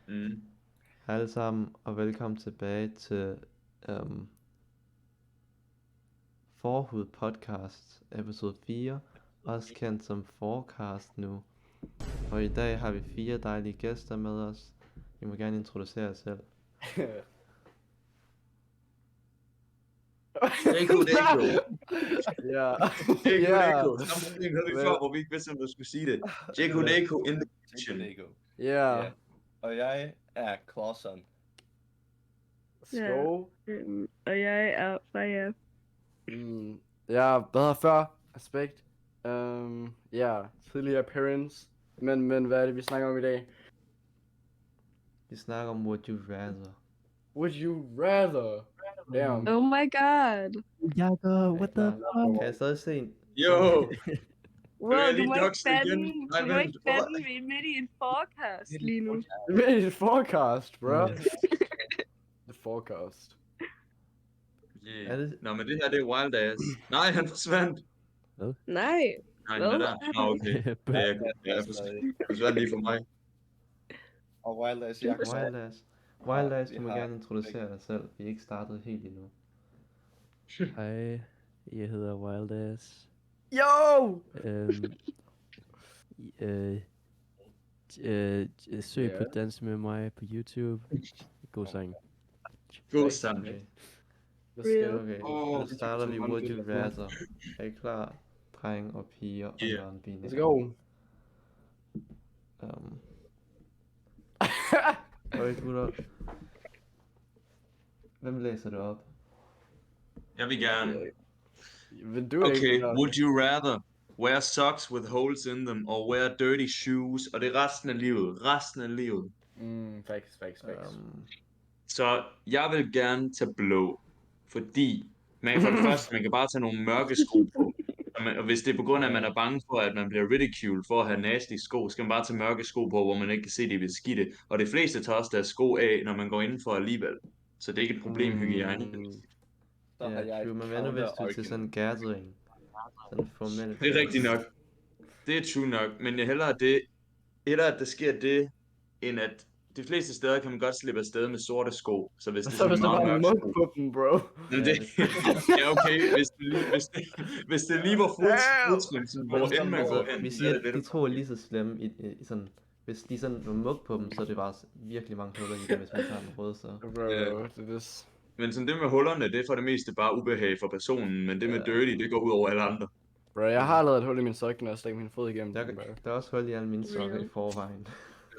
Mm. Hej alle sammen, og velkommen tilbage til Forhud Podcast, episode 4, også kendt som Forecast nu. Og i dag har vi 4 dejlige gæster med os. I må gerne introducere jer selv. Deko. Ja. Deko. Samme problem havde vi før, hvor vi ikke vidste, om du skulle sige det. Deko in the kitchen. Ja. Og jeg er Clausen. Skål. Og jeg er Freja. Ja, bedre før. Aspekt. Ja, tidligere appearance. Men hvad er det, vi snakker om i dag? Vi snakker om Would You Rather. Would you rather? Damn. Oh my god. Jakob, what the fuck? Kan jeg stadig se en? Yo! Wow, jeg du lige må ikke doxet igen? bande, Nej, du må vent, ikke bande, vi er midt i en forecast lige nu. Det er et forecast, bro. The forecast. Yeah. Er det? Nå, men det her, det er Wild Ass. Nej, han forsvandt. Nej, Nej, Hvad? den er der. Nå, okay. Jeg forsvandt lige for mig. Og Wild Ass Jakob. Wild Ass, du vi må har- gerne introducere dig selv. Vi er ikke startet helt endnu. Hej, jeg hedder Wildass. Yo! Søg på Ja. Dans med mig på YouTube. God sang. God sang. Okay, Let's okay. Åh, Så starter vi Would You Rather. Er I klar? Dreng og piger og Yeah. non-binære. Let's go. Okay, gutter. Hvem læser det op? Jeg vil gerne. Vil du Okay, ikke? would you rather wear socks with holes in them or wear dirty shoes? Og det er resten af livet. Resten af livet. Facts. Så jeg vil gerne tage blå, fordi man for det første, man kan bare tage nogle mørke sko på. Og hvis det er på grund af, at man er bange for, at man bliver ridiculed for at have nasty sko, skal man bare tage mørke sko på, hvor man ikke kan se, de er beskidte. Og de fleste tager også deres sko af, når man går indenfor alligevel. Så det er ikke et problem hygiejne. Så har jeg True, men hvad nu hvis du er til sådan en gathering? Sådan formelt. Det er rigtigt nok. Det er true nok, men jeg hellere at der sker det, end at de fleste steder kan man godt slippe afsted med sorte sko. Så hvis det er Så hvis sådan der meget var mørke mug sko. på dem, bro. Men det, ja, okay, hvis det lige var fuldstændig, hvor end man går hen. Vi siger, at de to er lige så slemme i sådan... Hvis de sådan var mug på dem, så er det bare virkelig mange huller i dem, hvis man tager den røde, så... Bro, det er Men sådan det med hullerne, det er for det meste bare ubehag for personen, men det med dirty, det går ud over alle andre. Bro, jeg har lavet et hul i min sok, når jeg stikker min fod igennem. Der, den, bro. der er også hul i alle mine sokker i forvejen. Det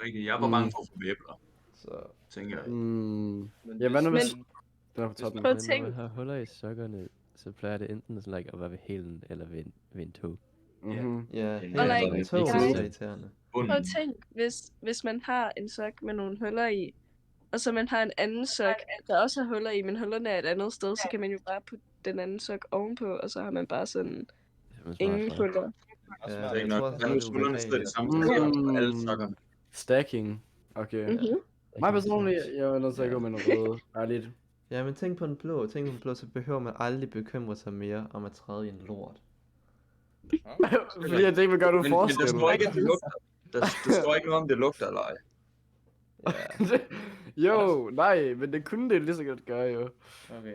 er rigtigt. Jeg var bange for at få væbler, Så... tænker jeg. Ja, hvad nu hvis... Men- Den er på toppen. Prøv at Men når tænk. man har huller i sokkerne, så plejer det enten sådan like at være ved hælen eller ved en tog. Mhm. Ja, Og like, tog er guys- så irriterende. Prøv at tænk, hvis man har en sok med nogle huller i, og så man har en anden sok, der også har huller i, men hullerne er et andet sted, så kan man jo bare putte den anden sok ovenpå, og så har man bare sådan Det er man smart ingen for. huller. Ja, Det er jeg ikke tror nok. også, Der er det er skuldrene sidder det samme ubehageligt. sted på alle sokkerne. Stacking. Okay. Mhm. Mig personligt, jeg er nødt til at gå med noget røde. Ærligt. Ja, men tænk på den blå, så behøver man aldrig bekymre sig mere om at træde i en lort. Fordi jeg tænker, hvad gør du Men forskel? der står ikke, at det lugter. Der står ikke noget om, det lugter eller ej. Jo, nej, men det kunne det lige så godt gøre, jo. Okay.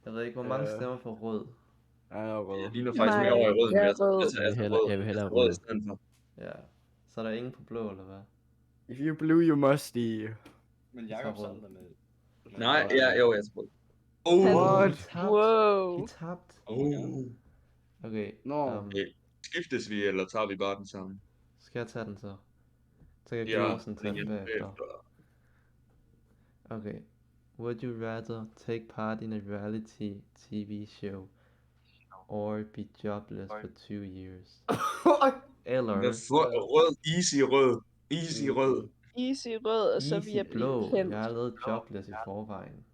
Jeg ved ikke, hvor mange stemmer for rød. Ja, jeg er rød. Jeg ligner faktisk Nej, mere over i rød, men jeg er jeg tager rød. Jeg vil hellere rød rød. i stedet for. Ja. Så er der ingen på blå, eller hvad? If you blue, you must be. Men Jakob Så rød. samler med... Nej, ja, jo, jeg tror. What? Wow. I tabt. Oh. Okay. Nå. Skiftes vi, eller tager vi bare den samme? Skal jeg tage den så? Så kan jeg Ja, give sådan tage den bagefter. Okay. Would you rather take part in a reality TV show or be jobless for 2 years? Eller Rød, easy rød. Easy rød. Easy rød, og så vil easy jeg blå. blive kendt. Jeg har lavet jobless i forvejen.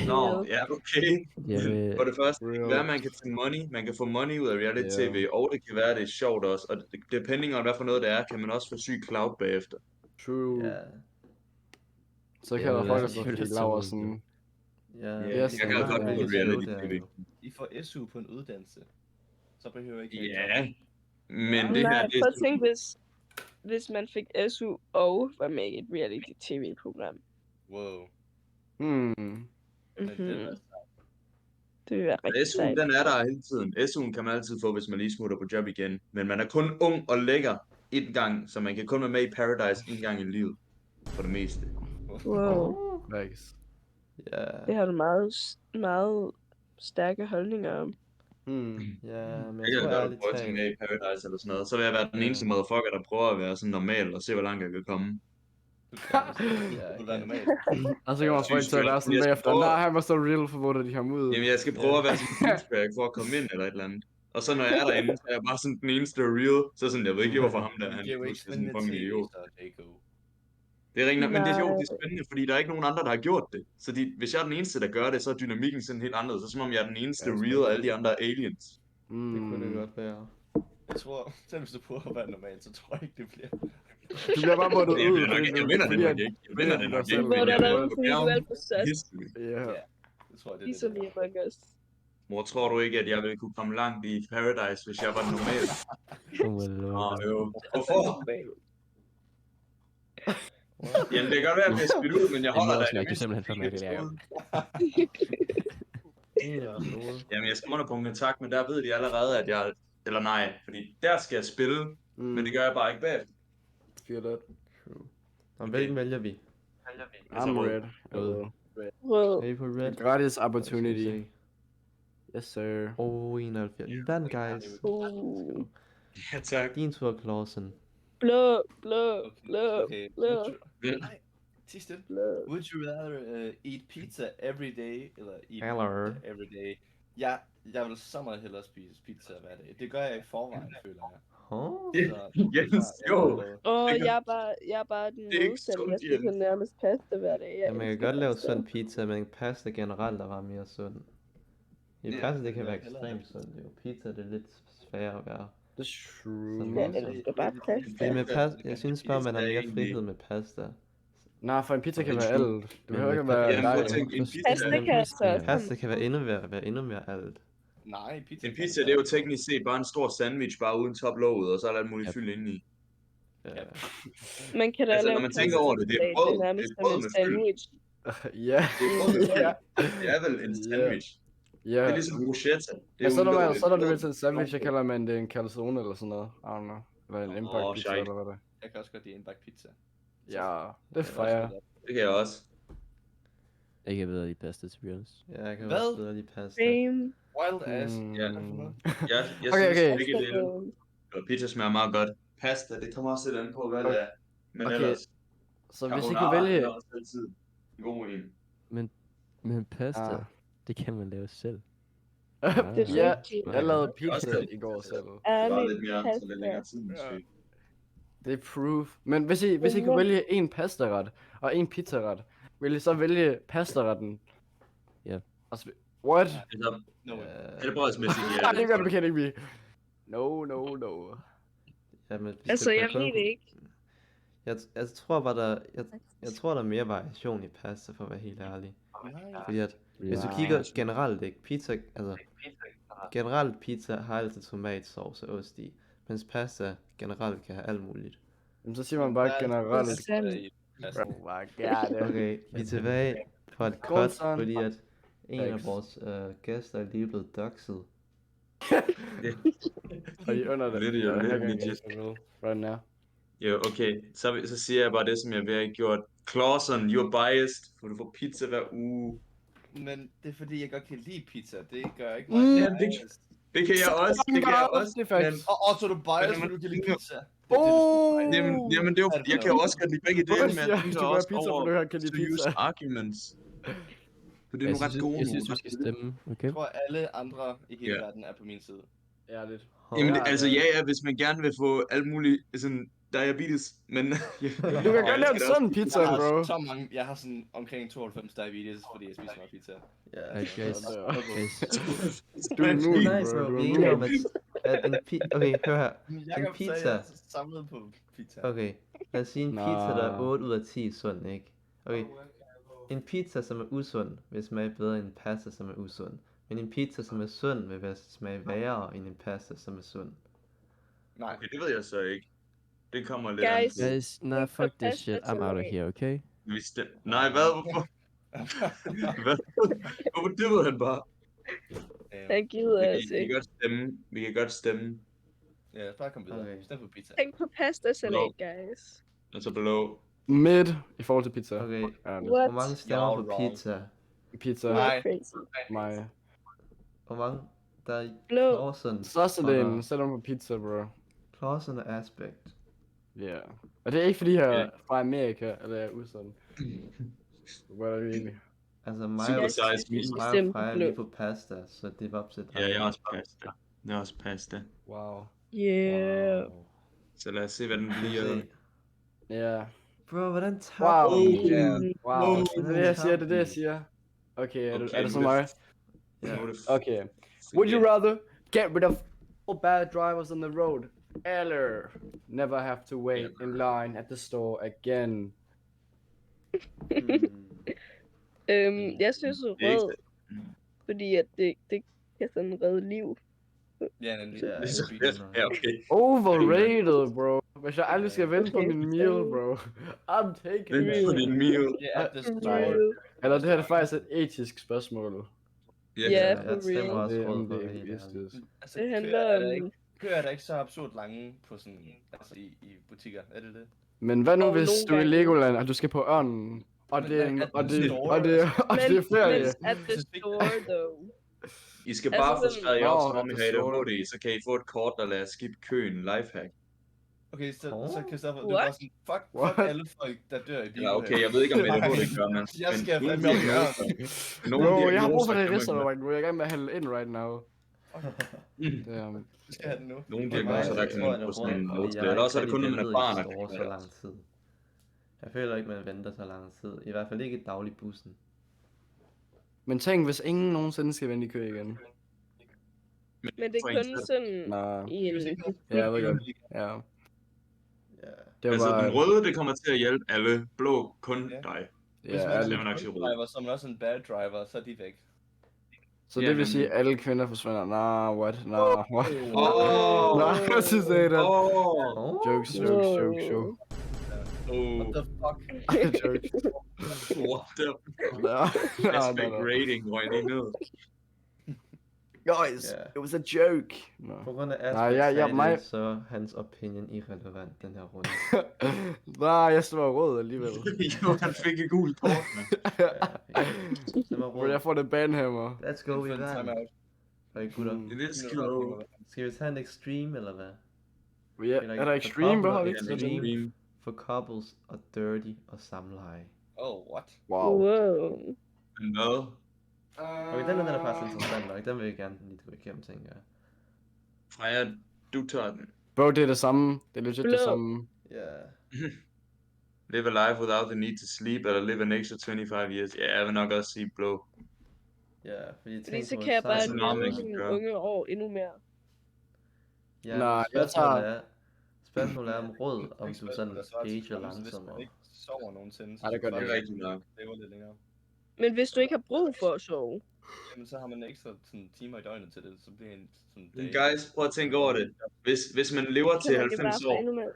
Nå, ja, okay. Jeg vil, For det første, Real. det kan være, at man kan tage money, man kan få money ud af reality tv, og det kan være, at det er sjovt også, og depending on hvad for noget det er, kan man også få syg cloud bagefter. True. Ja. Så kan Jeg der vil folk også også føle blive sig laver ud. sådan... Ja, Yes, det jeg kan meget godt være lide det reality show der, TV. jo. I får SU på en uddannelse. Så behøver I ikke... Ja, men det her, Nej, det prøv at er... tænke, hvis man fik SU og var med i et reality-tv-program. Wow. Hmm. Men det er Mhm. Det ville være rigtig SU'en, sejt. den er der hele tiden. SU'en kan man altid få, hvis man lige smutter på job igen. Men man er kun ung og lækker en gang, så man kan kun være med i Paradise en gang i livet. For det meste. Wow. Nice. Ja, Det har du meget stærke holdninger om. Hmm. ja, men Jeg jeg kan tror godt ærligt prøve at tage med talt, i Paradise eller sådan noget. Så vil jeg være den Ja. eneste motherfucker, der prøver at være sådan normal og se, hvor langt jeg kan komme. Du vil være normal. Og så kommer folk til at være sådan Jeg skal bagefter. prøve- Nej, han var så real for, hvor de ham ud. Jamen, jeg skal prøve at være sådan en douchebag for at komme ind eller et eller andet. Og så når jeg er derinde, så er jeg bare sådan den eneste, der er real. Så sådan, jeg ved ikke, hvorfor ham der, han Det er jo ikke pludselig er sådan en spændende fucking tv, idiot. så Jaco. Det er rigtigt, nok, men det er sjovt, Nej. det er spændende, fordi der er ikke nogen andre, der har gjort det. Så hvis jeg er den eneste, der gør det, så er dynamikken sådan helt anderledes. Så som om jeg er den eneste Ja, det er real, og alle de andre er aliens. det kunne det godt være. Jeg tror, selv hvis du prøver at være normal, så tror jeg ikke, det bliver. Du bliver bare måttet Jeg ud. vinder nok, jeg vinder det nok ikke. Jeg vinder det nok Du ikke. Du men må jeg da vil noget, fordi du er alt for sus. history. Ja. Ja, det tror jeg, det er Ligesom det. i Among Us. Mor, tror du ikke, at jeg ville kunne komme langt i Paradise, hvis jeg var normal? Oh my lord. Jo. Hvorfor? Jamen, det kan godt være, at jeg bliver smidt ud, men jeg Det holder må dig snakke mindste simpelthen for ikke mig, det er jo. Jamen, jeg skriver under på en kontakt, men der ved de allerede, at jeg... Eller nej, fordi der skal jeg spille, men det gør jeg bare ikke bagefter. Feel that. Og hvilken vælger vi? Altså, I'm rød. red. Rød. Rød. Er I på red? Gratis Skal vi opportunity. se. Yes, sir. 71. I vandt, guys. Ja, tak. Din tur, Clausen. Blå, blå, blå, Okay. blå, Nej, tig stille. blå. Would you rather eat pizza every day, eller eat Eller- pizza every day? Jeg vil så meget hellere spise pizza hver dag. Det gør jeg i forvejen, føler jeg. Huh? Jens, jo. Jeg er bare den Det er ikke modsatte. sundt, Jeg spiser Jens. nærmest pasta hver dag. Ja, man kan elsker godt lave pasta. sund pizza, men pasta generelt er bare mere sund. I Ja, pasta, det kan jeg være vil hellere ekstremt sundt, jo. Pizza, det er lidt sværere at være. That's Sådan true. Jeg elsker bare pasta. Fordi med pasta, jeg synes bare, man har mere frihed med pasta. Nej, for en pizza kan Det er være true. alt. Det behøver Men ikke at med være Jamen, prøv dig. at tænke, en pizza, Pasta kan altså... Pasta kan være endnu mere alt. Nej, pizza. en pizza, det er jo teknisk set bare en stor sandwich, bare uden toplåget, og så er der alt muligt Ja. fyld indeni. Ja. Man kan da Altså, lave når man tænker over det, det er pasta, brød. det er nærmest Det er brød som en med fyld. sandwich. Ja. Det er brød med fyld. Ja. Det er vel en sandwich. Ja. Det er ligesom bruschetta. Det Men så når man ulovligt. så når det bliver til en sandwich, så kalder man det en calzone eller sådan noget. I don't know. Eller en impact pizza shit. eller hvad det er. Jeg kan også godt lide indbagt pizza. Ja, det er fire. Det kan jeg også. Jeg kan bedre lide pasta, to be honest. Ja, jeg kan Hvad? også bedre lide pasta. Same. Wild ass. Ja. Mm. Jeg Okay, synes okay. begge dele. Og pizza smager meget godt. Pasta, det kommer også lidt an på, hvad det er. Men Okay, ellers, Så hvis I kunne carbonara vælge... er også altid en god en. Men pasta, Ah. det kan man lave selv. Det er Ja, rigtigt. jeg lavede Også pizza det. i går selv. Det var lidt Ærligt mere, så lidt længere pasta. tid måske. Det er proof. Men hvis I kunne Men- vælge en pastaret og en pizzaret, ville I så vælge pastaretten? Ja. Altså, what? Altså, No way. helbredsmæssigt, ja. Nej, det gør du kidding me. No, no, no. Ja, men hvis Altså, det- jeg man kun ved det kunne- ikke. Jeg tror bare, jeg tror, der er mere variation i pasta, for at være helt ærlig. Fordi at, hvis du Ja. kigger generelt, ikke? Pizza, altså, generelt pizza har altid tomatsauce og ost i, mens pasta generelt kan have alt muligt. Jamen, så siger man bare generelt. Sandt. Altså, Oh my god. Okay, vi er tilbage for et Skål, cut, son. fordi at en af Thanks. vores gæster er lige blevet doxet. Og I under det. Lidt, ja, Den her lidt gang, legit. Right now. Jo, okay. Så siger jeg bare det, som jeg vil have gjort. Clausen, you're biased, for du får pizza hver uge. men det er fordi, jeg godt kan lide pizza. Det gør ikke Mm. mig. Ja, det kan jeg også, det kan jeg også. Det er faktisk. Men, Og så er du biased, Men når fordi du kan lide pizza. Oh! jamen det er jo, jeg kan jo også godt lide begge dele, Hvorfor men siger jeg du tænker bare også pizza, over for du kan lide to pizza? use arguments. For det er Jeg nogle ret synes, gode jeg synes, nogle vi skal ret- stemme, okay? Jeg tror, alle andre i hele Ja. verden er på min side. Ja, lidt. Jamen, Ja, altså ja. ja, hvis man gerne vil få alt muligt sådan diabetes, men... Du kan godt lave sådan en pizza, Jeg har bro. så mange, jeg har sådan omkring 92 diabetes, fordi jeg spiser meget pizza. Ja, Ej, guys, guys. Du er immun, nice, bro. bro. Du Vi er er enige om, immun. at en okay, hør her. Jakob pizza. sagde, jeg er samlet på pizza. Okay, lad os sige en Nå. pizza, der er 8 ud af 10 sund, ikke? Okay, en pizza, som er usund, vil smage bedre end en pasta, som er usund. Men en pizza, som er sund, vil smage værre end en pasta, som er sund. Nej, Okay, det ved jeg så ikke. Det kommer lidt an Guys. på. Guys, nah, Think for fuck this pasta shit. I'm out of tonight. here, okay? Nej, hvad? Hvorfor? Hvad? Hvorfor det ved han bare? Han gider Vi altså kan ikke. godt stemme. Vi kan godt stemme. Ja, bare kom videre. Okay. Stem på pizza. Tænk på pastasalat, guys. Altså blå. Mid i forhold til pizza. Okay. Ærligt. What? Hvor mange stemmer You're på wrong. pizza? Pizza. You're Nej. crazy. Mig. Hvor mange? Der er Blå. Clausen. Størstedelen sætter på pizza, bro. Clausen er aspect. Ja. Yeah. Og det er ikke fordi jeg er fra Amerika, eller jeg er udsendt. What er det egentlig? Altså mig Super og size Jeg meat. synes, mig stemme og på Freja er blå. lige på pasta, så det var op til dig. Ja, jeg er også pasta. Jeg er også pasta. Wow. Yeah. Wow. Så lad os se, hvad den bliver. Se. Ja. Bro, hvordan tabte Wow. I? Ja. Wow. Oh, Det er det, jeg siger. Det er det, jeg siger. Okay, er det så mig? Ja. Okay. Would you rather get rid of all bad drivers on the road, eller never have to wait in line at the store again? Jeg synes Det er ikke rød, fordi at det kan sådan redde liv. Ja, nemlig. Ja, Det er så fedt. Ja, okay. Overrated, bro. Hvis jeg aldrig skal vente på Okay. min meal, bro. I'm taking Den it. på din meal. Ja, det står. Real. Eller det her er faktisk et etisk spørgsmål. Ja, Jeg for stemmer real. også Det er rød for det, at være helt yes, ærlig. yes. Altså, Det køer handler er der om... ikke, køer er der ikke så absurd lange på sådan, altså i butikker, er det det? Men hvad nu Og hvis nogle du er i gange- Legoland, og du skal på ørnen, og Men det er, hvad er og den det, store, og det, og det er ferie? Men at the store, though. I skal Altså bare få sådan- skrevet jer op, Nå, som om I det har står ADHD, så kan I få et kort, der lader skip køen. Lifehack. Okay, så Åh. Christoffer, du What? er bare sådan, fuck What? alle folk, der dør i bilen. Ja, okay, jeg ved ikke, om ADHD gør, men... Jeg skal men fandme op i ørnen. nogle Bro, jeg har brug for diagnoser det kan man rister, gøre. right? Jeg er i gang med at handle ind right now. Damn. Du skal have den nu. Nogle Okay, diagnoser, der jeg kan tror, man jeg få er sådan en rundt. note til. Jeg har Eller også er det ikke kun, når man rigtig er barn, ventet at i det store kan så være. lang tid. Jeg føler ikke, man venter så lang tid. I hvert fald ikke i daglig bussen. Men tænk, hvis ingen nogensinde skal vente i kø igen. Men det For er en kun selv. sådan Nej. i en... Ja, jeg ved godt. Ja. Ja. Det var Altså, bare... den røde, det kommer til at hjælpe alle. Blå, kun Ja. dig. Hvis Ja, man er ærligt. Jeg vil nok sige en rød. driver, så er man også en bad driver, så er de væk. Så Ja, det vil men- sige, at alle kvinder forsvinder. Nah, what? Nah, what? Åh! Nah, jeg synes ikke det. Åh! Jokes. Whoa. Oh, What the fuck? Jokes. what the Nah, aspect rating, hvor er det ned? Guys, Ja. it was a joke. No. På grund af Nej, aspect jeg- mig- så er hans opinion irrelevant den her runde. Nej, jeg står rød alligevel. Jo, han fik et gult kort, mand. Stemmer Bro, rød. jeg får det banhammer. Let's go, vi Time vandt. out. Okay, gutter. Mm. Let's go. Skal vi tage en extreme, eller hvad? Ja, er der extreme, bro? Har vi ikke Ja, sådan en? extreme. For couples og dirty og samleje. Oh, what? Wow. Wow. Men hvad? Okay, den er faktisk interessant nok. Den vil jeg gerne lige gå igennem, tænker jeg. Freja, du tager den. Bro, det er det samme. Det er legit det Blå. samme. Ja. Live a life without the need to sleep, eller live an extra 25 years. Ja, jeg vil nok også sige blå. Ja, fordi Fordi tænk så på, kan jeg bare så meget, man nyde kan mine gøre. unge år endnu mere. Ja, Nej, men jeg spørgsmålet er om rød, om Ikke du spørgsmål, sådan der svarer til ager spørgsmål, hvis langsommere. man ikke sover nogensinde, Ja, det gør Det det. er rigtigt nok. lever lidt længere. Men hvis du ikke har brug for at sove, Jamen, så har man ekstra sådan, timer i døgnet til det, så bliver en sådan Men dag. guys, prøv at tænke over det. Hvis man lever til kan man det bare 90 få år, endnu mere.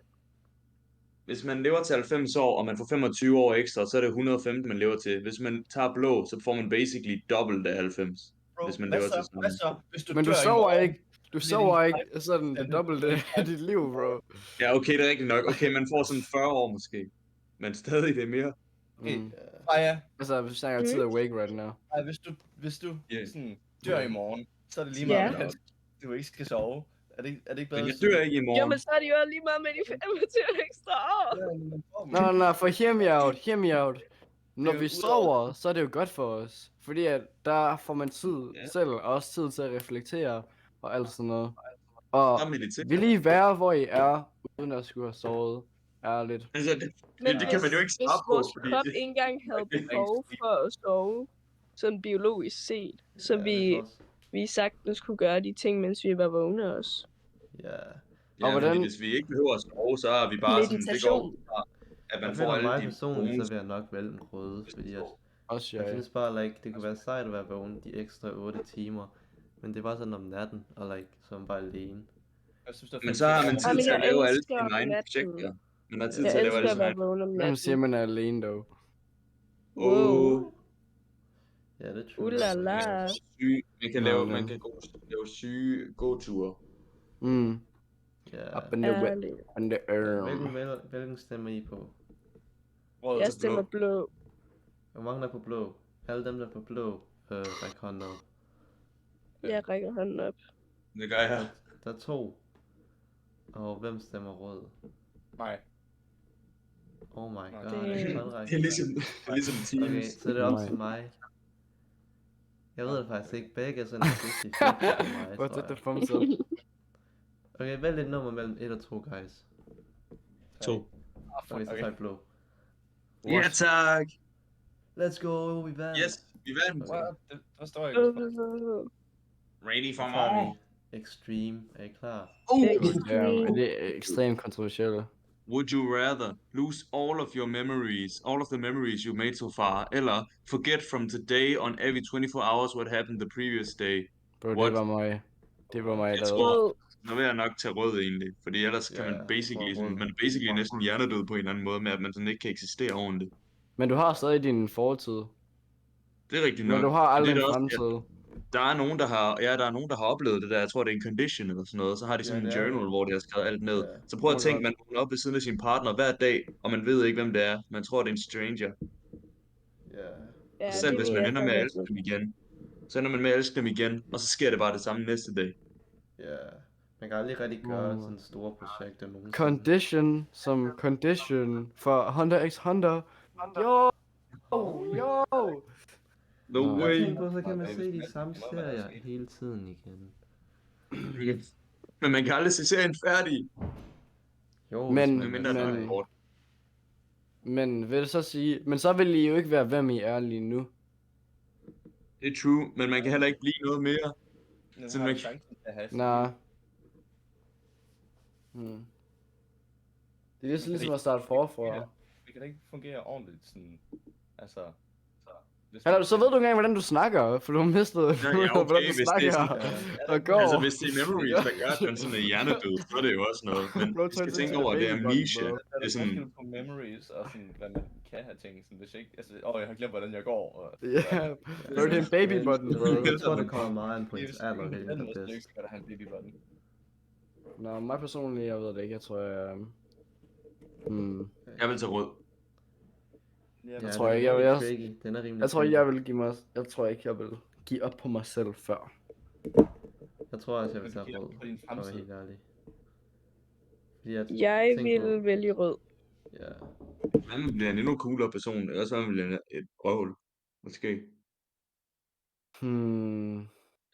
hvis man lever til 90 år, og man får 25 år ekstra, så er det 115, man lever til. Hvis man tager blå, så får man basically dobbelt af 90. Bro, hvis man hvad lever så? til sådan. Hvad så? Hvis du Men du dør i sover morgen, ikke. Du sover ikke sådan det dobbelte af dit liv, bro. Ja, okay, det er rigtigt nok. Okay, man får sådan 40 år måske. Men stadig det er mere. Okay. Mm. Freja, Altså, hvis vi snakker tid awake right now. Freja, hvis du Yeah. sådan, dør i morgen, så er det lige Ja. meget, at du ikke skal sove. Er det ikke bedre? Men jeg dør ikke i morgen. Jo, men så er det jo lige meget med de 25 ekstra år. Nå, for hear me out. Når jo vi udover- sover, så er det jo godt for os. Fordi at der får man tid Ja. selv, og også tid til at reflektere og alt sådan noget. Og Der er militær. vil I være, hvor I er, uden at skulle have sovet? Ærligt. Altså, Men det kan man jo ikke hvis svare på, vores fordi krop det- ikke engang havde det er behov for at sove, sådan biologisk set, så vi sagtens kunne gøre de ting, mens vi var vågne også. Ja. Ja, Og hvordan- fordi hvis vi ikke behøver at sove, så er vi bare sådan, det går Meditation. fra, at man Jeg får føler alle mig de personligt, bonus. så vil jeg nok vælge den røde, fordi Også jeg jeg. synes bare, like, det kunne være sejt at være vågen de ekstra 8 timer, men det var sådan om natten, og like, så er man bare alene. Jeg synes, det er Men så har man Ej, tid men til at jeg lave alle elsker sine egne natten. projekter. Man har tid Jeg til at lave elsker alle at sine være egne. vågen om Hvem siger, natten. man er alene, dog? Wow. Ja, det er true. Ulala. Man kan lave, man kan lave syge gåture. Mm. Ja. Up in the wet, Ærligt. on the Hvilken stemmer I på? Rød Jeg til stemmer blå. Hvor mange der er på blå? Alle dem, der er på blå, ræk hånden op. Jeg rækker hånden op. Det gør jeg. Der er 2. Og hvem stemmer rød? Nej. Oh my god. Det- Håndræk. Det er ligesom Okay, Teams. så det er op Nej. til mig. Jeg ved det faktisk ikke. Begge er sådan 50-50 for mig, What's tror it the jeg. thumbs up? Okay, vælg et nummer mellem 1 og 2, guys. 2. Okay, så tager jeg blå. Ja, tak. Let's go, vi vandt. Yes, vi vandt. What? Det forstår jeg ikke. Ready for Så tager more. vi Extreme. Er I klar? Ja, det er ekstremt kontroversielt. Would you rather lose all of your memories, all of the memories you made so far, eller forget from today on every 24 hours what happened the previous day? Bro, What? det var mig. Det var mig, Jeg der tror, Wow. nu vil jeg nok tage rød egentlig, fordi ellers kan Ja, man basically, rød. man er basically næsten hjernedød på en eller anden måde med, at man sådan ikke kan eksistere ordentligt. Men du har stadig din fortid. Det er rigtigt nok. Men du har aldrig det en er også- fremtid. Der er nogen, der har oplevet det der. Jeg tror, det er en condition eller sådan noget. Så har de sådan Ja, en det er journal, det. hvor de har skrevet alt ned. Ja. Så prøv at Oh my tænke, God. man vågner op ved siden af sin partner hver dag, og man ved ikke, hvem det er. Man tror, det er en stranger. Ja. Ja, Selv det hvis vil man jeg ender med at fandme elske dem igen. Så ender man med at elske dem igen, og så sker det bare det samme næste dag. Ja. Man kan aldrig rigtig gøre sådan store projekter nogensinde. Condition som condition for Hunter x Hunter. Jo! Jo! No Nå. way. Tænk på, så kan man se de samme serier hele tiden igen. Men man kan aldrig se serien færdig. Jo, Men- hvis man Medmindre er den men- er kort. Men vil det så sige... Men så vil I jo ikke være, hvem I er lige nu. Det er true, men man kan heller ikke blive noget mere. Nu Så har man- du chancen til at have Nej. Hmm. Det er ligesom at starte forfra. Det kan da ikke fungere ordentligt, sådan... Altså... hvis Eller, du- så ved du ikke engang, hvordan du snakker, for du har mistet, Ja, hvordan du okay, hvis det er snakker sådan- og går. Altså, hvis det er memories, der gør, at man sådan er hjernedød, så er det jo også noget. Men Bro, vi skal turns tænke into over, the at det er baby button, amnesia. bro. Der Det er er sådan, forskel på memories og sådan, hvad man kan have ting, sådan, hvis jeg ikke, altså, jeg har glemt, hvordan jeg går, og... Ja, bro, det er en baby button, bro. Jeg tror, det kommer meget an på ens alder, det hvilken der er er bedst. ikke sikkert at have en baby button. Nå, mig personligt, jeg ved det ikke, jeg tror, jeg... jeg vil tage rød. Ja, tror den ikke, er jeg- rimelig tricky. Den er rimelig Jeg tror tricky. ikke, jeg vil give mig... Jeg tror ikke, jeg vil give op på mig selv før. Jeg tror også, jeg vil Men du tage giver rød, på din for at være fremtid. helt ærlig. Fordi at, Jeg tænk på- vil vælge rød. Ja. Man bliver en endnu coolere person, eller så man bliver et røvhul. Måske.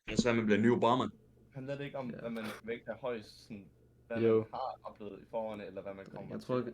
Eller så man bliver en ny Obama. Handler det ikke om, Ja. hvad man vægt af højst, sådan, hvad Jo. man har oplevet i forhånd, eller hvad man kommer Jeg tror, til?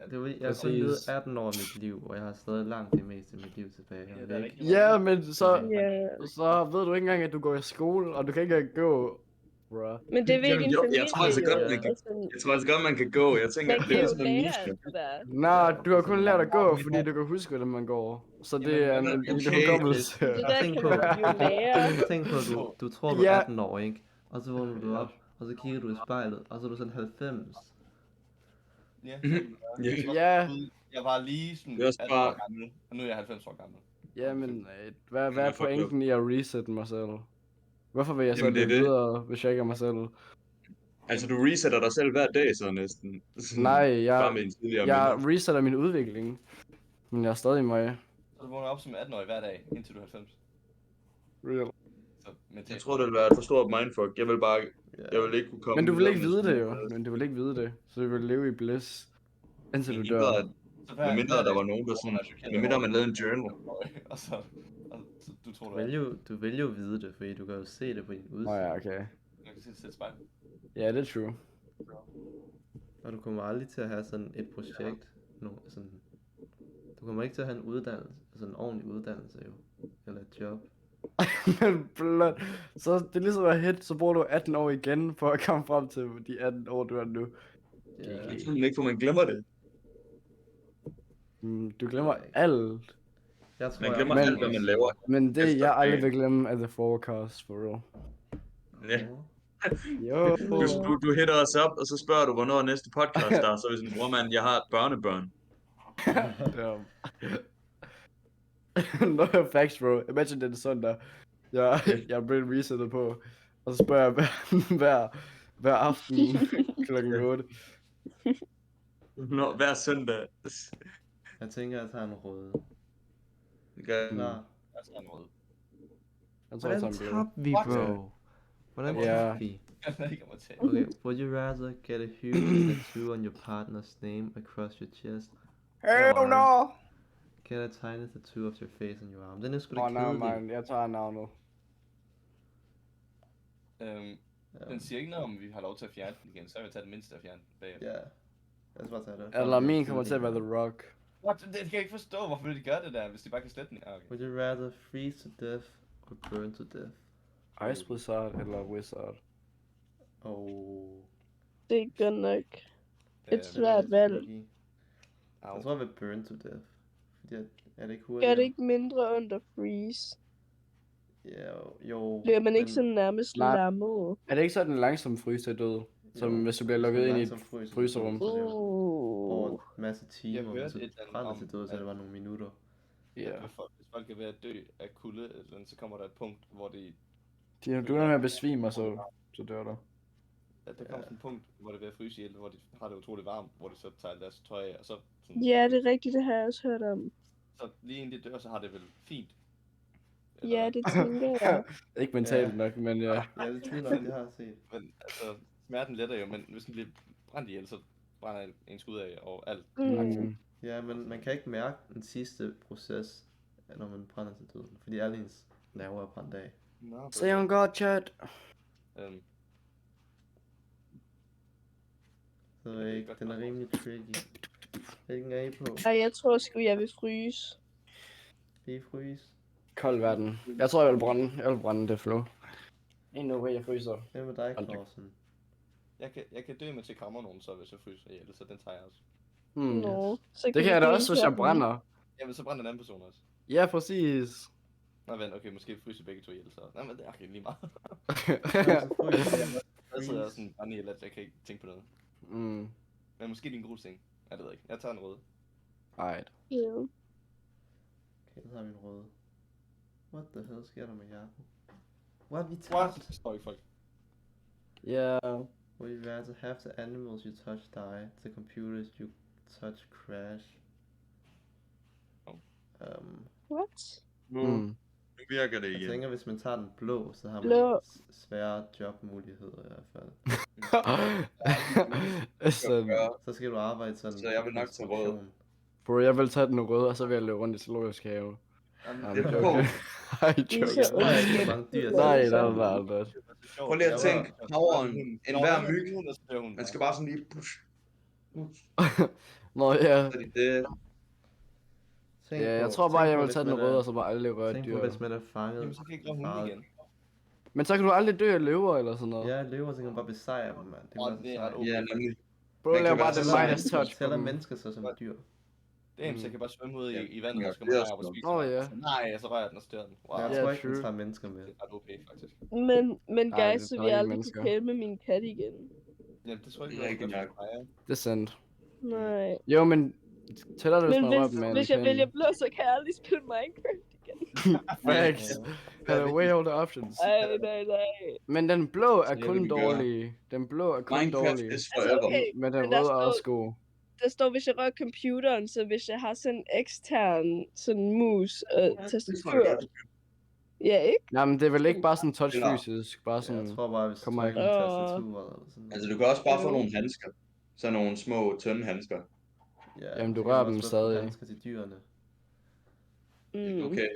jeg har kun levet Præcis. 18 år af mit liv, og jeg har stadig langt det meste af mit liv tilbage. Ja, Jeg det vil er ikke- rigtigt. Ja, men så... Ja. Så ved du ikke engang, at du går i skole, og du kan ikke engang gå... Bruh. Men det vil Jo, din jo, familie jeg tror altså godt, jo. man kan- Altså, Jeg tror altså godt, man kan gå. Jeg tænker, man det kan er jo sådan en lære niche. det der. Nej, du har kun lært at gå, fordi du kan huske, hvordan man går. Så det er en okay. lille hukommelse. Det der Tænk kan på- man jo lære. Tænk på, at du tror, du er Ja. 18 år, ikke? Og så vågner du op, og så kigger du i spejlet, og så er du sådan 90. Ja, Ja, jeg var lige sådan Det er også 18 år bare- gammel, og nu er jeg 90 år gammel. ja, men hvad er fuck pointen i at reset mig selv? Hvorfor vil jeg så Jamen, det er det det. videre, hvis jeg ikke er mig selv? Altså, du resetter dig selv hver dag, så næsten. Sådan, Nej, Bare med en tidligere jeg minde. resetter min udvikling. Men jeg er stadig mig. Så du vågner op som 18-årig hver dag, indtil du er 90. Real. Så med Jeg tror, det ville være et for stort mindfuck. Jeg vil bare... Jeg vil ikke kunne komme... Men du vil ikke videre vide med det jo. sådan- Men du vil ikke vide det. Så du vil leve i bliss. Indtil du Medmindre, dør. at- medmindre der var nogen, der sådan... Medmindre man lavede en journal. Og så du tror, Du vil jo vide det, fordi du kan jo se det på din Nå udsigt. ja, okay. Jeg kan sætte spejl. Ja, det er true. Og du kommer aldrig til at have sådan et projekt. Sådan, du kommer ikke til at have en uddannelse, altså en ordentlig uddannelse jo. Eller et job. Men blot. Så det er ligesom at hit, så bruger du 18 år igen for at komme frem til de 18 år, du er nu. Ja. Jeg tror ikke, for man glemmer det. Du glemmer alt. Jeg tror, Man glemmer Men- alt, hvad man laver. Men det, Efter jeg aldrig dagen. vil glemme, er The Forecast, for real. Ja. Jo. Du hitter os op, og så spørger du, hvornår næste podcast starter. Så er vi sådan, bror mand, jeg har et børnebørn. Damn. No facts, bro. Imagine den søndag. Jeg blev resettet på. Og så spørger jeg hver aften klokken 8. Nå, hver søndag. Jeg tænker, jeg tager en rød. Klar. Jeg tager en rød. Jeg tror, jeg Hvordan tager en blå. tabte vi, bro? Hvordan Ja. tabte vi? Jeg ved ikke, om at tage. Okay, would you rather get a huge tattoo on your partner's name across your chest? Hell or no! Get a tiny tattoo of your face on your arm? Den er sgu da Åh, nej, kedelig. man. Jeg tager navnet. Den siger ikke noget om, vi har lov til at fjerne den igen, så vil jeg tage det mindste at fjerne den bagefter. Ja. Lad os bare tage det. Eller min kommer til at være The Rock. What? Det kan jeg ikke forstå, hvorfor de gør det der, hvis de bare kan slette den. Ah, okay. Would you rather freeze to death or burn to death? Ice Wizard eller Wizard. Oh. Det er godt nok et svært valg. tricky. Au. Jeg tror, jeg vil burn to death. Fordi er det ikke hurtigt? Gør det ikke mindre under freeze? Ja, jo. Bliver man ikke men- sådan nærmest Nej. lammet? Er det ikke sådan en langsom fryse død? Som Jo, hvis du bliver lukket ind i et langsom fryser, fryserum. så er det jo over Uh. en masse timer, hørte og så et eller andet brænder om, til død, så at- det var nogle minutter. Ja. Hvis folk er ved at dø af kulde, eller andet, så kommer der et punkt, hvor det, Du er med at besvime, og så dør du. at der kommer sådan et punkt, hvor det er ved at fryse ihjel, hvor de har det utroligt varmt, hvor de så tager deres tøj af, og så, sådan, Ja, det er rigtigt, det har jeg også hørt om. så lige inden de dør, så har det vel fint. Ja, det tænker jeg. Ikke mentalt nok, men ja. Ja, det tror jeg nok, det har jeg set. Men altså, smerten letter jo, men hvis den bliver brændt ihjel, så brænder en skud af og alt. Mm. Ja, men man kan ikke mærke den sidste proces, når man brænder til døden. Fordi alle ens nerver er brændt af. Nå, Say on God, chat. Så den er rimelig tricky. Hvilken er I på? Ej, jeg tror sgu, jeg vil fryse. Vil I fryse? Kold verden. Jeg tror, jeg vil brænde. Jeg vil brænde det flow. Ain't no way, jeg fryser. Hvem med dig, Aldrig. Clausen? jeg kan dø, mens jeg krammer nogen, så hvis jeg fryser ihjel, så den tager jeg også. Nå, så Det kan jeg da vi også, hvis tage jeg den. brænder. Jamen, så brænder en anden person også. Ja, præcis. Nå, vent, okay, måske fryser begge to ihjel, så... Nej, men det er okay, lige meget. Så fryse. Jeg sidder også sådan brænde ihjel, at jeg kan ikke tænke på noget. Mm. Men måske det er en god ting. Jeg ved ikke. Jeg tager en rød. Alright. Ja. Okay, så har vi en rød. What the hell sker der med Jacob? What? Vi What? tabte. Det står ikke folk. Ja. Would you rather have the animals you touch die, the computers you touch crash? Oh. What? Nu Mm. virker det Jeg igen. tænker, hvis man tager den blå, så har Blå. man svære jobmuligheder i hvert fald. Sådan. Så skal du arbejde sådan. Så jeg vil nok tage rød. konstruktion. Bro, jeg vil tage den røde, og så vil jeg løbe rundt i zoologisk have. Jamen, I'm det er joking. I'm Det er joking. så Der er ikke ondt. så mange dyr. Nej, til- nej. Prøv lige at tænke, havren, enhver myg, man skal bare sådan lige push. Nå ja. Så det, Tænk Ja, jeg på- tror bare, tænk jeg på, vil hvis tage den man er- røde, og så bare aldrig røre Tænk dyr. på, hvis man er fanget. Jamen, så kan jeg ikke røre hunden igen. Men så kan du aldrig dø af løver eller sådan noget. Ja, løver, så kan man bare besejre dem, mand. Det Åh, er det er ret bare ja, nemlig. Bro, Man lav kan bare være den så Midas touch på tæller dem. mennesker så som dyr. Det er, så jeg kan bare svømme ud i vandet, Ja, og så kan det man er bare op og også spise. Åh, den. ja. Nej, så rører jeg den og stør den. Wow. Jeg Ja, tror ikke, true. den tager mennesker med. Det er ret okay, faktisk. Men Ej, guys, det så tager vil jeg ikke aldrig mennesker. kunne kæle med min kat igen. Jamen, det tror jeg Det er ikke, ikke jeg nok. Det er sandt. Nej. Jo, men tæller det, hvis Men man rører dem med hvis jeg vælger blå, så kan jeg aldrig spille Minecraft igen. Facts. Han er way older options. Nej. Men den blå er Så jeg kun vil gøre- dårlig. Den blå er kun Minecraft dårlig. is forever. Okay, Men den men der røde er står- også god. Der står, hvis jeg rører computeren, så hvis jeg har sådan en ekstern sådan mus og tastatur. Ja, ikke? Jamen, det er vel ikke bare sådan touch Eller- fysisk, bare Jeg sådan... tror bare, hvis du Kommer trykker ikke. på tastaturet eller sådan. Altså, du kan også bare få nogle handsker. Sådan nogle små, tynde handsker. Ja, Jamen, du så kan rører man dem også få stadig. handsker til dyrene. Mm. Okay.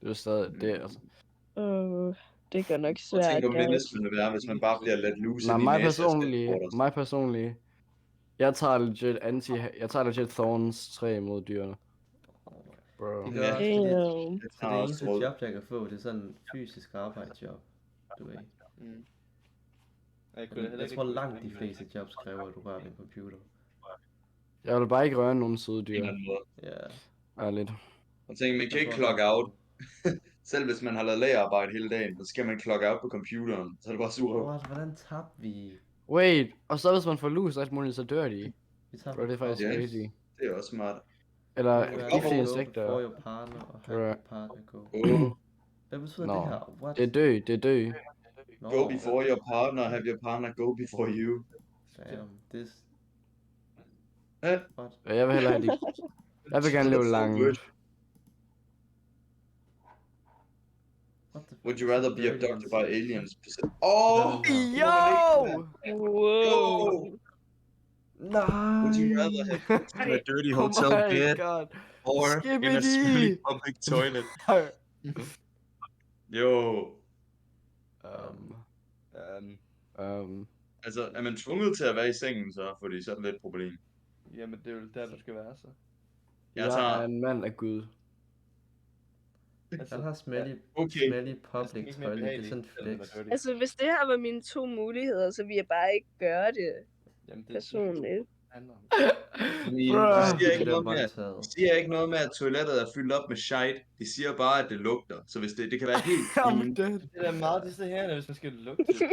Det er stadig... Det er altså... Det gør nok Og svært, tænk, hvor guys. mindes man vil være, hvis man bare bliver let loose Nej, i mig personligt... Jeg tager legit Thorns 3 mod dyrene. Bro. Det Ja. gør også, fordi Damn. det eneste job, jeg kan få, det er sådan en fysisk arbejdsjob. Du ved. Mm. Jeg, kunne heller Jeg ikke tror lide langt de Minecraft. fleste jobs kræver, at du rører ved en computer. Jeg vil bare ikke røre nogen søde En dyr. eller anden måde. Ja. Ærligt. Og tænk, man kan Jeg ikke tror, clock out. Selv hvis man har lavet lagerarbejde hele dagen, så skal man klokke op på computeren. Så er det bare sur. What? Hvordan tabte vi? Wait, og så hvis man får lus og alt muligt, så dør de. Vi tabte Bro, det er faktisk Ja. crazy. Det er også smart. Eller Go giftige insekter. before your partner, og have your partner go. Hvad betyder Nå. det her? What? Det er dø, det er dø. Nå, Go before your partner, have your partner go before you. damn, this... Ja. What? Jeg vil hellere have de... Jeg vil gerne leve langt. What the Would fuck you is rather be dirty abducted by insect? aliens? Oh! Yo! Wow. Nej! Would you rather have sex in a dirty hotel Oh my bed god. or in a Skibbidi! smelly public toilet? Jo. Altså, er man tvunget til at være i sengen så? Fordi så er det lidt et problem. Jamen, det er jo der, du skal være så. Jeg Jeg tager... er en mand af Gud. Han har smelly, Okay. smelly public ikke mere toilet, det er sådan behageligt, flex. eller dirty. Altså, hvis det her var mine 2 muligheder, så ville jeg bare ikke gøre det Jamen, det personligt. handler om. Bruh. Det siger ikke bliver noget med, voldtaget. det siger ikke noget med, at toilettet er fyldt op med shite. Det siger bare, at det lugter. Så hvis det kan være helt I'm clean. dead. Det er da meget distraherende, hvis man skal lugte til.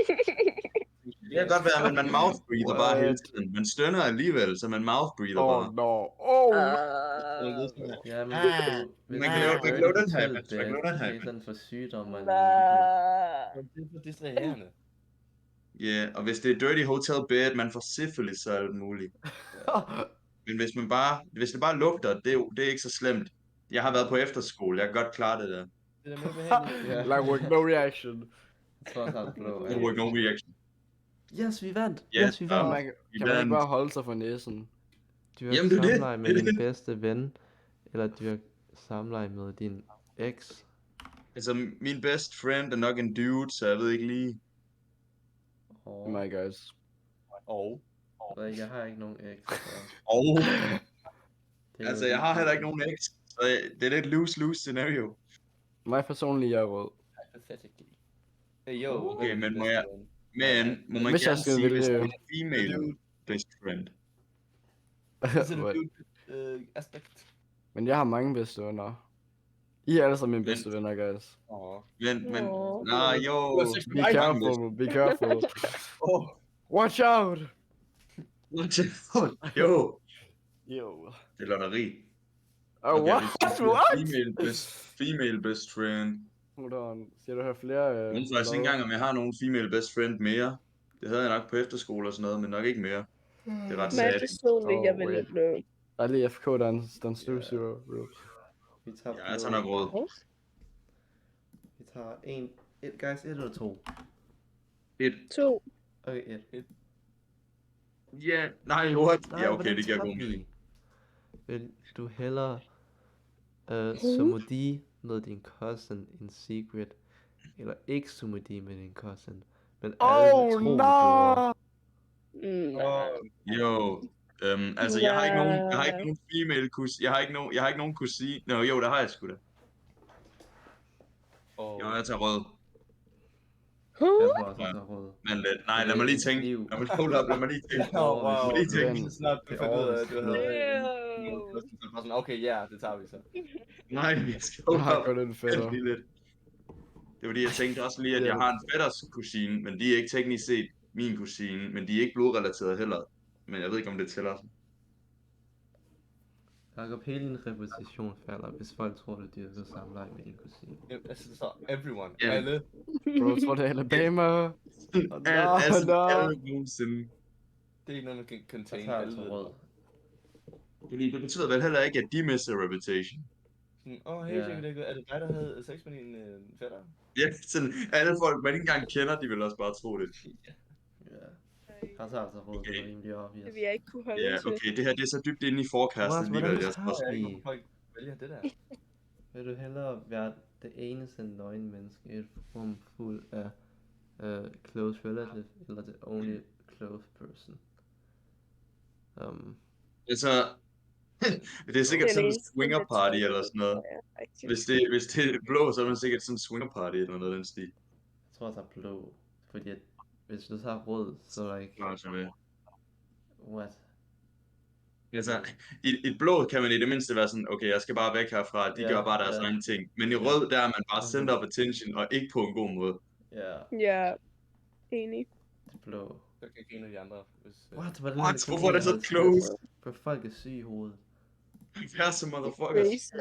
Det kan godt være, at man mouthbreather bare hele tiden. Man stønner alligevel, så man mouthbreather bare. No. Oh! Ja, men hvis Man det kan er lave- man kan dirty lave den her, hotel man kan bed, lave den her. det er sådan for sygdom og Nej. Det er for distraherende. Ja, og hvis det er dirty hotel bed, man får syphilis, så er det muligt. Men hvis det bare lugter, det er ikke så slemt. Jeg har været på efterskole, jeg kan godt klare det der. Det er da mere behageligt. Ja. Like with no reaction. Jeg tror også, han blå. No work, no reaction. Yes, vi vandt! Yes, Yes, vi og- vandt! Man, kan man ikke bare holde sig for næsen? Dyrk Jamen, det er det. samleje med Det er din det. bedste ven, eller dyrk samleje med din eks. Altså, min best friend er nok en dude, så jeg ved ikke lige. Og My guys. Og jeg har ikke nogen eks. Så Og det er altså, jo jeg har lige- heller ikke nogen ex, så det er lidt lose-lose scenario. Mig personligt, jeg er rød. hypothetically. Hey, yo. Okay, hvad er men din må bedste jeg- ven? Men må man Hvis jeg gerne skal sige, hvis det vælge- er en female best friend. Is it a What? good aspect? Men jeg har mange bedste venner. I er alle sammen mine Men- bedste venner, guys. Åh. Men, Nå. nej, jo. Be careful, be careful. Watch out! Jo, Yo. det er lotteri. Oh, Okay, what? hvis det er What? Female best friend. Hold on. Skal du have flere? Jeg ved faktisk ikke engang, om jeg har nogen female best friend mere. Det havde jeg nok på efterskole og sådan noget, men nok ikke mere. Det er ret Mig sad. personligt, jeg ville wait. blå. Der er lige FK, der er en snusur, bro. Vi tager Ja, jeg tager nok rød. Vi tager guys, 1 eller 2? 2. Okay, 1. Ja, nej, what? Nej, Ja, okay, hvordan det giver tabte god mening. vi? Vil du hellere sumodi med din cousin in secret, eller ikke sumodi med din cousin, men alle Oh, vil tro, du no! gjorde? Nej. Jo, altså jeg har ikke nogen female kus. Jeg har ikke nogen kusine. Nå, jo, der har jeg sgu da. Og Jo, jeg tager rød. Jeg tror også, Ja. jeg tager rød. Men nej, lad mig lige tænke. Liv. Lad mig lige tænke. Oh, wow. Lad mig lige tænke. Den- Snart du Det fandt ud af, at du overraskede havde mig. en så bare sådan, okay, ja, det tager vi så. Nej, jeg skal Jeg har holde op. godt en fætter. Lige lidt. Det var fordi, jeg tænkte også lige, at jeg har en fætters kusine, men de er ikke teknisk set min kusine, men de er ikke blodrelateret heller. Men jeg ved ikke, om det tæller. Jakob, hele din reputation falder, hvis folk tror, du dyrker samleje med din kusine. Altså, så everyone, Ja. alle. Bro, jeg tror det er Alabama. Altså, no. alle nogensinde. Det er ikke noget, man kan Jeg contain tager alle. altså rød. Fordi det betyder vel heller ikke, at de mister reputation. Sådan, hey, Ja. Jacob, er det dig, der havde sex med din fætter? Ja, sådan, alle folk, man ikke engang kender, de vil også bare tro det. Ja. Han tager altså rød, det er rimelig obvious. Det vil jeg ikke kunne holde Ja, til. okay, det her det er så dybt inde i forecastet What? alligevel. Hvordan Jeg tager tror, Jeg ved ikke, vi? hvorfor folk vælger det der. Vil du hellere være det eneste nøgne menneske i et rum fuld af close relative, eller the only close person? altså, det er sikkert Den sådan en eneste, swinger der party tror, eller sådan noget. Ja, faktisk. Hvis det er blå, så er det sikkert sådan en swinger party eller noget af den stil. Jeg tror, jeg tager blå, fordi at hvis du tager rød, så like, Klart, så med. what? Altså, i et blå kan man i det mindste være sådan, okay, jeg skal bare væk herfra, de Ja, gør bare deres ja. egen ting. Men i Ja. rød, der er man bare Mhm. center of attention, og ikke på en god måde. Ja, Ja, enig. det blå. Så kan ikke en af de andre, hvis... What? Hvordan What? det kun Hvorfor er det så 51? close? For folk er syge i hovedet. Færre motherfuckers. Crazy.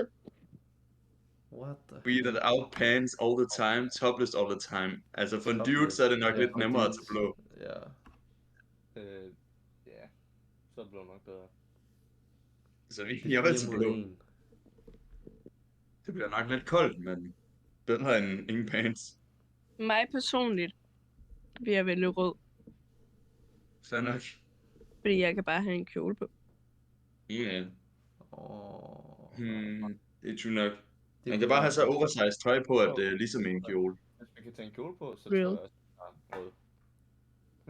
What the Beat it out pants all the time, topless all the time. Altså for en dude, så er det nok Ja, lidt for nemmere dudes. til blå. Ja. Ja, så er det blevet nok bedre. Så jeg vil til 4 mod blå. 1. Det bliver nok lidt koldt, men bedre end ingen pants. Mig personligt vil jeg vælge rød, Så nok. fordi jeg kan bare have en kjole på. Ja. Åh. Det er true nok. Det Man kan bare have så oversized tøj på, at det er ligesom en kjole. Hvis man kan tage en kjole på, så Real. tror jeg også, at rød.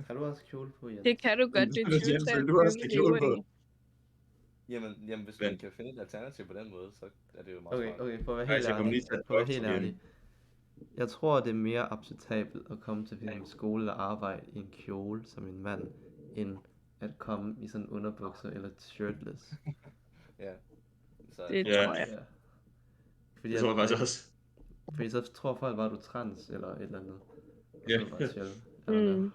Har du også kjole på, Jens? Det kan du godt, det er Jens, vil 2023, du også have vi kjole lever på? i. Jamen hvis Men- man kan finde et alternativ på den måde, så er det jo meget Okay, smart. okay, for at være Faktisk, helt jeg kommer ærlig. lige til at For at være bokse helt igen. ærlig. Jeg tror, det er mere acceptabelt at komme til en skole eller arbejde i en kjole som en mand, end at komme i sådan underbukser eller shirtless. Ja. Så, Det Ja. tror jeg. Ja. Fordi, Det tror jeg faktisk også. fordi så tror folk bare, at du er trans eller et eller andet. Og Ja. så er det bare chill. I don't know. Mm.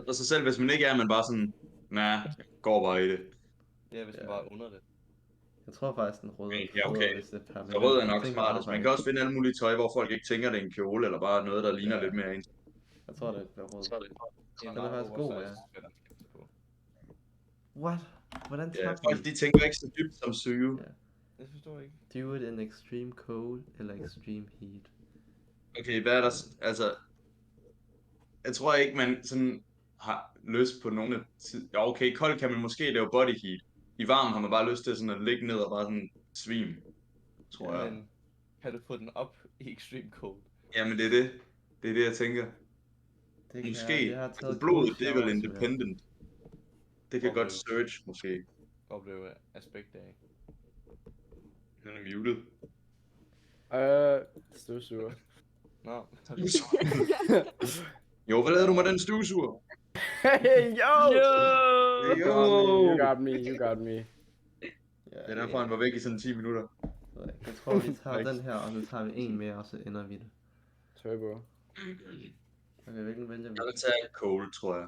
Og så selv hvis man ikke er, man bare sådan, nah, jeg går bare i det. ja, hvis man Ja. bare er under det. Jeg tror faktisk, den røde Ja, okay. hvis det er permanent. Så rød er Jeg nok tænker smartest. Man arbejde. kan også finde alle mulige tøj, hvor folk ikke tænker, det er en kjole, eller bare noget, der ligner Ja. lidt mere ens. Jeg tror, det bliver rød. En Den er faktisk god, ja. sweater på. What? Hvordan Ja, tabte folk de tænker ikke så dybt som syge. Ja. Jeg forstår ikke. Do it in extreme cold eller extreme heat? Okay, hvad er der, altså, jeg tror ikke, man sådan har lyst på nogen af ja, okay, kold kan man måske lave body heat. I varm har man bare lyst til sådan at ligge ned og bare sådan svime, tror jeg. Men kan du få den op i extreme cold? Jamen det er det. Det er det, jeg tænker. Det kan Måske. jeg har taget Altså, blodet, cold det er vel showers, independent. Det kan Og godt det- search, måske. Opleve aspekt af. Den er muted. Støvsuger. Nå, Jo, hvad lavede du med den støvsuger? Hey, yo! Jo! You got me, you got me. Ja, Det er derfor, han var væk i sådan 10 minutter. Jeg tror, vi tager den her, og så tager vi en mere, og så ender vi det. Turbo. Okay, hvilken vælger vi? Jeg vil tage cold, tror jeg.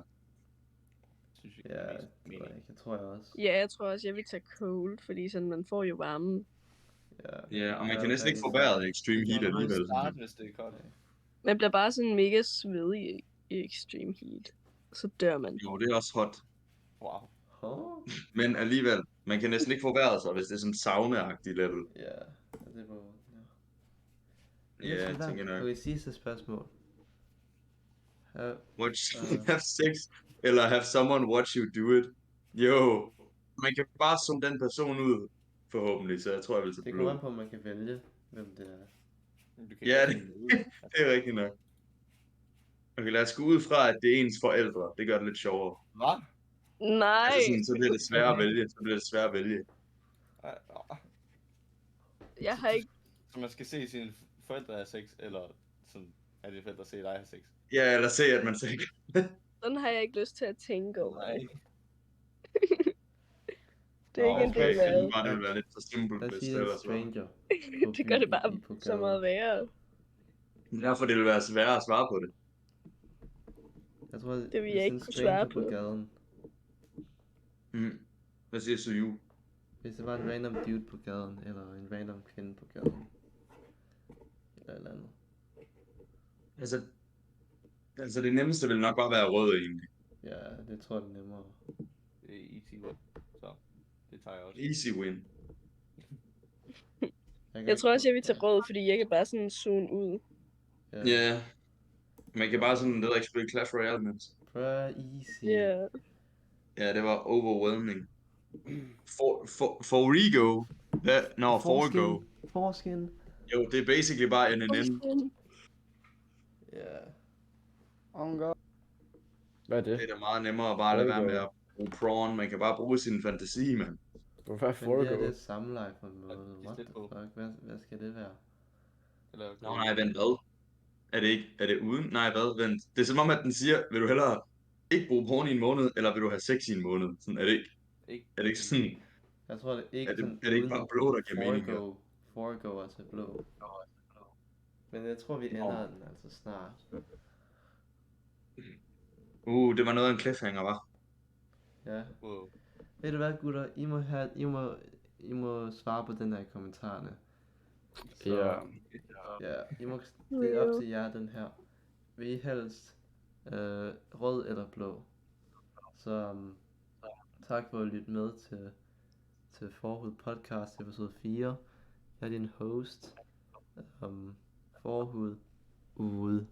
synes jeg, Ja, det er det mest tror mening. jeg ikke. Jeg tror jeg også. Ja, jeg tror også, jeg vil tage cold, fordi sådan, man får jo varmen. Ja, Ja, og man Ja, kan næsten ikke få det er vejret i extreme Det heat kan man alligevel. starte, hvis det er koldt. Man bliver bare sådan mega svedig i extreme heat. Så dør man. Jo, det er også hot. Wow. Huh? Men alligevel, man kan næsten ikke få vejret så, hvis det er sådan sauna-agtig level. Ja, det var... Ja, jeg tænker nok. Okay, sidste spørgsmål. Watch, Øh. have sex, eller have someone watch you do it. Jo, man kan bare zoome den person ud, forhåbentlig, så jeg tror, jeg vil tage Det kommer blå. an på, om man kan vælge, hvem det er. Du kan Ja, ikke det- sådan noget. Det er rigtigt nok. Okay, lad os gå ud fra, at det er ens forældre. Det gør det lidt sjovere. Hvad? Nej! Altså sådan, så bliver det sværere at vælge. Så bliver det sværere at vælge. Ej, åh. Jeg har ikke... Så man skal se sine forældre have sex, eller sådan, at dine forældre se dig have sex? Ja, eller se, at man siger, Sådan har jeg ikke lyst til at tænke over. Nej. Det er ikke en del af det ville være lidt for simpelt, Lad hvis os sige, det det er ellers en var. stranger. på Det gør det byen bare på så gaden. meget værre. Derfor det vil være sværere at svare på det. Jeg tror, Det vil jeg hvis ikke en kunne stranger svare på på. gaden. Hvad siger Suyu? Hvis det var en random dude på gaden, eller en random kvinde på gaden. Eller et eller andet. Altså det nemmeste vil nok bare være rød egentlig. Ja, det tror jeg er nemmere. Det er easy win. Så, det tager jeg også. Easy win. Jeg tror også, jeg vil tage rød, fordi jeg kan bare sådan zone ud. Ja. Man kan bare sådan, det ved jeg ikke, spille Clash Royale mens. Prøv easy. Ja. Ja, det var overwhelming. For Rigo. Forgo. Forskin. Jo, det er basically bare NNN. Ja. Oh god. Hvad er det? Det er da meget nemmere at bare lade være Forgo. med at bruge prawn. Man kan bare bruge sin fantasi, mand. Hvad Men det foregår? er det samleje på en måde. det er What the lidt på. fuck? Hvad skal det være? Eller, Nå, nej, vent, hvad? Er det ikke, er det uden? Nej, hvad? Vent. Det er som om, at den siger, vil du hellere ikke bruge porn i en måned, eller vil du have sex i en måned? Sådan, er det ikke? Ikke. Er det ikke sådan? Jeg tror det ikke Er det- sådan er det ikke uden bare blå, der giver mening her? foregår til blå. Men jeg tror vi ender den altså snart. Det var noget af en cliffhanger, var. Ja. Wow. Ved du hvad, gutter? I må svare på den her i kommentarerne. Så, Ja. ja, det er op til jer, den her. Vil I helst rød eller blå? Så tak for at lytte med til Forhud Podcast episode 4. Jeg er din host. Forhud ude.